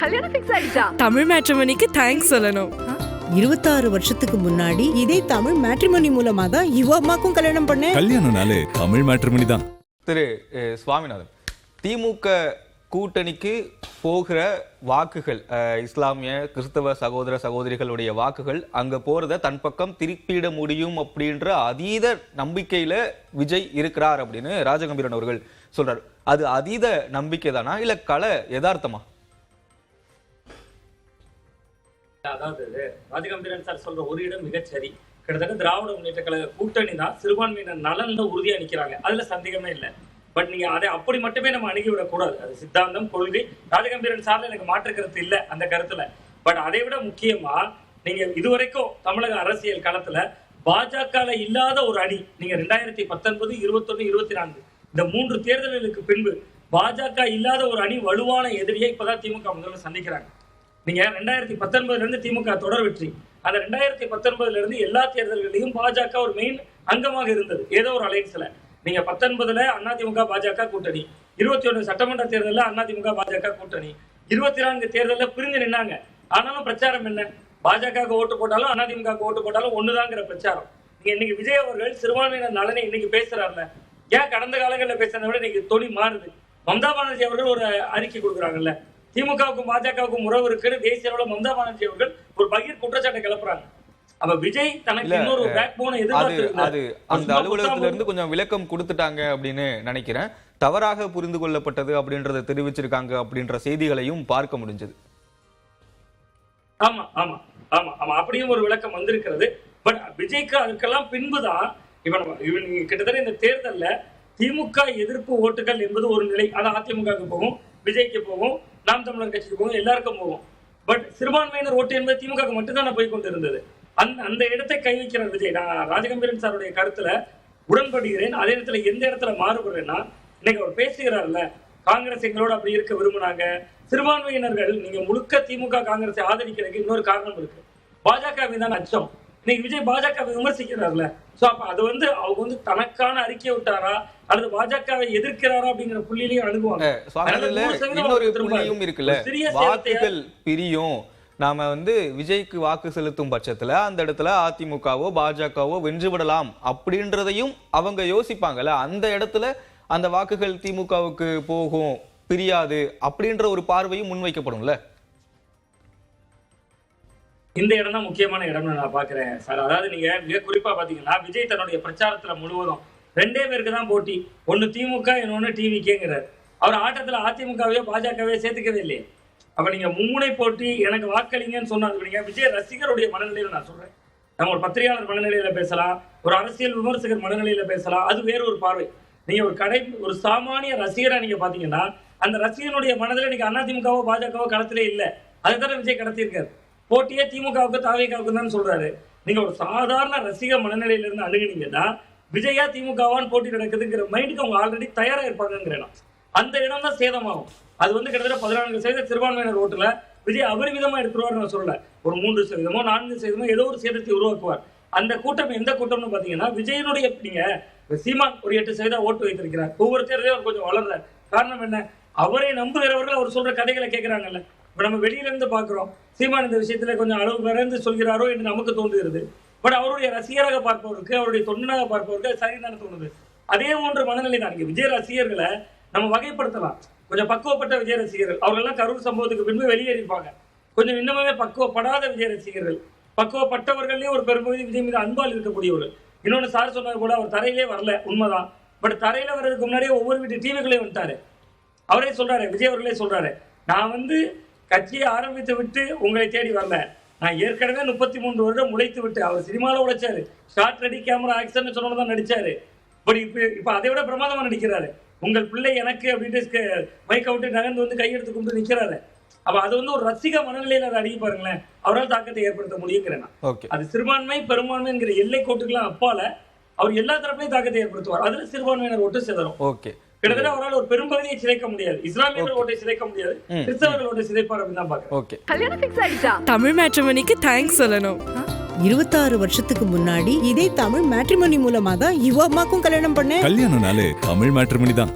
கல்யாணம் ஃபிக்ஸ் ஆயிடுச்சா? தமிழ் மேட்ரிமோனிக்கு தேங்க்ஸ் சொல்லணும். 26 வருஷத்துக்கு முன்னாடி இதே தமிழ் மேட்ரிமோனி மூலமா தான் இவ அம்மாக்கும் கல்யாணம் பண்ணேன். கல்யாணம்னாலே தமிழ் மேட்ரிமோனி தான். திரு சுவாமிநாதன், திமுக கூட்டணிக்கு போகிற வாக்குகள், இஸ்லாமிய கிறிஸ்தவ சகோதர சகோதரிகளுடைய வாக்குகள் அங்க போறத தன் பக்கம் திருப்பிட முடியும் அப்படின்ற அதீத நம்பிக்கையில விஜய் இருக்கிறார் அப்படின்னு ராஜகம்பீரன் அவர்கள் சொல்றாரு. அது அதீத நம்பிக்கை தானா இல்ல கல யதார்த்தமா? அதாவது ராஜகம்பீரன் சார் சொல்ற ஒரு இடம் மிகச்சரி. கிட்டத்தட்ட திராவிட முன்னேற்ற கழக கூட்டணி தான் சிறுபான்மையினர் நலன்ல உறுதியா நிக்கிறாங்க, அதுல சந்தேகமே இல்லை. பட் நீங்க அதை அப்படி மட்டுமே நம்ம அணுகிவிடக் கூடாது. அது சித்தாந்தம், கொள்கை. ராஜகம்பீரன் சார்ல எனக்கு மாற்று கருத்து இல்லை அந்த கருத்துல. பட் அதை விட முக்கியமா நீங்க இதுவரைக்கும் தமிழக அரசியல் களத்துல பாஜக இல்லாத ஒரு அணி நீங்க 2019, 21, 24 இந்த 3 தேர்தல்களுக்கு பின்பு பாஜக இல்லாத ஒரு அணி வலுவான எதிரியை இப்பதான் திமுக முதல்ல சந்திக்கிறாங்க. நீங்க 2019 இருந்து திமுக தொடர் வெற்றி, அந்த 2019 இருந்து எல்லா தேர்தல்களிலும் பாஜக ஒரு மெயின் அங்கமாக இருந்தது ஏதோ ஒரு அலைன்ஸ்ல. நீங்க 19 அதிமுக பாஜக கூட்டணி, 21 சட்டமன்ற தேர்தலில் அதிமுக பாஜக கூட்டணி, 24 தேர்தலில் பிரிஞ்சு நின்னாங்க. ஆனாலும் பிரச்சாரம் என்ன? பாஜக ஓட்டு போட்டாலும் அதிமுக ஓட்டு போட்டாலும் ஒண்ணுதாங்கிற பிரச்சாரம். நீங்க இன்னைக்கு விஜய் அவர்கள் சிறுபான்மையினர் நலனை இன்னைக்கு பேசுறாருல, ஏன் கடந்த காலங்களில் பேசுறதை விட இன்னைக்கு தொனி மாறுது. மம்தா பானர்ஜி அவர்கள் ஒரு அறிக்கை கொடுக்குறாங்கல்ல, திமுகவுக்கும் பாஜகவுக்கும் உறவு இருக்குன்னு தேசிய அளவில் மம்தா பானர்ஜி அவர்கள் ஒரு பகீர் குற்றச்சாட்டை கிளப்புறாங்க. அப்ப விஜய் தனக்கு இன்னொரு பேக் போன அது அந்த அலுவலகத்துல இருந்து கொஞ்சம் விளக்கம் கொடுத்துட்டாங்க அப்படின்னு நினைக்கிறேன். தவறாக புரிந்து கொள்ளப்பட்டது அப்படின்றத தெரிவிச்சிருக்காங்க அப்படின்ற செய்திகளையும் பார்க்க முடிஞ்சது. ஆமா ஆமா ஆமா ஆமா அப்படியும் ஒரு விளக்கம் வந்திருக்கிறது. பட் விஜய்க்கு அதுக்கெல்லாம் பின்புதான் இவன் கிட்டத்தட்ட இந்த தேர்தல்ல திமுக எதிர்ப்பு ஓட்டுகள் என்பது ஒரு நிலை, அது அதிமுகவுக்கு போகும், விஜய்க்கு போகும், நாம் தமிழர் கட்சிக்கு போகும், எல்லாருக்கும் போகும். பட் சிறுபான்மையினர் ஓட்டு என்பது திமுக மட்டும்தான் போய் கொண்டு இருந்தது. அந்த இடத்தை கை வைக்கிற விஜய், நான் ராஜகம்பீரன் சாருடைய கருத்துல உடன்படுகிறேன். அதே இடத்துல எந்த இடத்துல மாறுபடுறேன்னா, இன்னைக்கு அவர் பேசுகிறார்ல, காங்கிரஸ் எங்களோட அப்படி இருக்க விரும்புனாங்க. சிறுபான்மையினர்கள் நீங்க முழுக்க திமுக காங்கிரஸை ஆதரிக்கிறதுக்கு இன்னொரு காரணம் இருக்கு, பாஜக மீதான அச்சம். இன்னைக்கு விஜய் பாஜகவை விமர்சிக்கிறார்ல, சோ அப்ப அது அவங்க தனக்கான அறிக்கை விட்டாரா அல்லது பாஜகவை எதிர்க்கிறாரா அப்படிங்கிற புள்ளியிலையும் அணுகுவாங்க. இன்னொரு புள்ளியும் இருக்குல்ல, வாக்குகள் பிரியும். நாம விஜய்க்கு வாக்கு செலுத்தும் பட்சத்துல அந்த இடத்துல அதிமுகவோ பாஜகவோ வென்றுவிடலாம் அப்படின்றதையும் அவங்க யோசிப்பாங்கல்ல. அந்த இடத்துல அந்த வாக்குகள் திமுகவுக்கு போகும், பிரியாது அப்படின்ற ஒரு பார்வையும் முன்வைக்கப்படும்ல. இந்த இடம் தான் முக்கியமான இடம்னு நான் பாக்குறேன் சார். அதாவது நீங்க மிக குறிப்பா பாத்தீங்கன்னா, விஜய் தன்னுடைய பிரச்சாரத்துல முழுவதும் 2 பேருக்கு தான் போட்டி, ஒன்னு திமுக இன்னொன்னு டிவிகேங்கிறார். அவர் ஆட்டத்துல அதிமுகவையோ பாஜகவையோ சேர்த்துக்கவே இல்லையே. அப்ப நீங்க மும்முனை போட்டி எனக்கு வாக்களிங்கன்னு சொன்னாங்க. விஜய் ரசிகருடைய மனநிலையில நான் சொல்றேன். நம்ம ஒரு பத்திரிகையாளர் மனநிலையில பேசலாம், ஒரு அரசியல் விமர்சகர் மனநிலையில பேசலாம், அது வேற ஒரு பார்வை. நீங்க ஒரு சாமானிய ரசிகரா நீங்க பாத்தீங்கன்னா, அந்த ரசிகனுடைய மனதில் நீங்க அதிமுகவோ பாஜகவோ களத்திலே இல்ல. அதுதான் விஜய் கடத்தியிருக்காரு. போட்டியே திமுகவுக்கு தாவேகாவுக்கு தான் சொல்றாரு. நீங்க ஒரு சாதாரண ரசிக மனநிலையில இருந்து அணுகுனீங்கன்னா, விஜயா திமுகவான்னு போட்டி நடக்குதுங்கிற மைண்டுக்கு அவங்க ஆல்ரெடி தயாரா இருப்பாங்கிறேன். அந்த இடம் தான் சேதமாகும். அது கிட்டத்தட்ட 14% சிறுபான்மையினர் ஓட்டுல விஜய் அபரிமிதமா எடுத்துருவார் நான் சொல்லல. ஒரு 3%, 4% ஏதோ ஒரு சேதத்தை உருவாக்குவார். அந்த கூட்டம் எந்த கூட்டம்னு பாத்தீங்கன்னா, விஜயனுடைய நீங்க சீமான் ஒரு 8% ஓட்டு வைத்திருக்கிறார். ஒவ்வொரு தேர்தலையும் அவர் கொஞ்சம் வளர்றார். காரணம் என்ன? அவரை நம்புகிறவர்கள் அவர் சொல்ற கதைகளை கேட்கிறாங்கல்ல. இப்ப நம்ம வெளியில இருந்து பாக்குறோம், சீமான் இந்த விஷயத்துல கொஞ்சம் அளவு பிறந்து சொல்கிறாரோ என்று நமக்கு தோன்றுகிறது. பட் அவருடைய ரசிகராக பார்ப்பவருக்கு, அவருடைய தொண்டனாக பார்ப்பவருக்கு சரிதானே தோணுது. அதே போன்ற மனநிலை தான். விஜய் ரசிகர்களை நம்ம வகைப்படுத்தலாம். கொஞ்சம் பக்குவப்பட்ட விஜய் ரசிகர்கள், அவர்கள்லாம் கரூர் சம்பவத்துக்கு பின்பு வெளியேறிப்பாங்க. கொஞ்சம் இன்னுமே பக்குவப்படாத விஜய் ரசிகர்கள், பக்குவப்பட்டவர்களே ஒரு பெரும்பகுதி விஜய் மீது அன்பால் இருக்கக்கூடியவர்கள். இன்னொன்னு சார் சொன்னது கூட, அவர் தரையிலே வரல, உண்மைதான். பட் தரையில வர்றதுக்கு முன்னாடியே ஒவ்வொரு வீட்டு டிவிகளையும் வந்துட்டாரு. அவரே சொல்றாரு, விஜய் அவர்களே சொல்றாரு, நான் கட்சியை ஆரம்பித்து விட்டு உங்களை தேடி வரல, நான் ஏற்கனவே 33 வருடம் உழைத்து விட்டு. அவர் சினிமாவில் உழைச்சாரு, ஷார்ட் ரெடி கேமரா ஆக்ஷன் சொன்னதான் நடிச்சாரு. பட் இப்ப அதை விட பிரமாதமா நடிக்கிறாரு. உங்கள் பிள்ளை எனக்கு அப்படின்ட்டு மைக்க விட்டு நகர்ந்து கையெடுத்து கொண்டு நிக்கிறாரு. அப்ப அது ஒரு ரசிக மனநிலையில அதை அடிக்க பாருங்களேன், அவரால் தாக்கத்தை ஏற்படுத்த முடியுங்கிறேன். அது சிறுபான்மை பெரும்பான்மை என்கிற எல்லை கோட்டுக்கெல்லாம் அப்பால அவர் எல்லா தரப்புலையும் தாக்கத்தை ஏற்படுத்துவார். அதுல சிறுபான்மையினர் ஓட்டு சிதறும். கிட்டத்தட்ட அவரால் ஒரு பெரும்பகுதியை சிதைக்க முடியாது, இஸ்லாமியர்கள் ஓட்டை சிதைக்க முடியாது, கிறிஸ்தவர்கள் ஓட்டை சிதைப்பார் அப்படின்னு தான் பாக்குறேன். கல்யாணம் ஃபிக்ஸ் ஆயிடுச்சா? தமிழ் மேட்ரிமோனிக்கு தேங்க்ஸ் சொல்லணும். 26 வருஷத்துக்கு முன்னாடி இதே தமிழ் மேட்ரிமோனி மூலமா தான் இவ அம்மாக்கும் கல்யாணம் பண்ணேன். கல்யாணம்னாலே தமிழ் மேட்ரிமோனி தான்.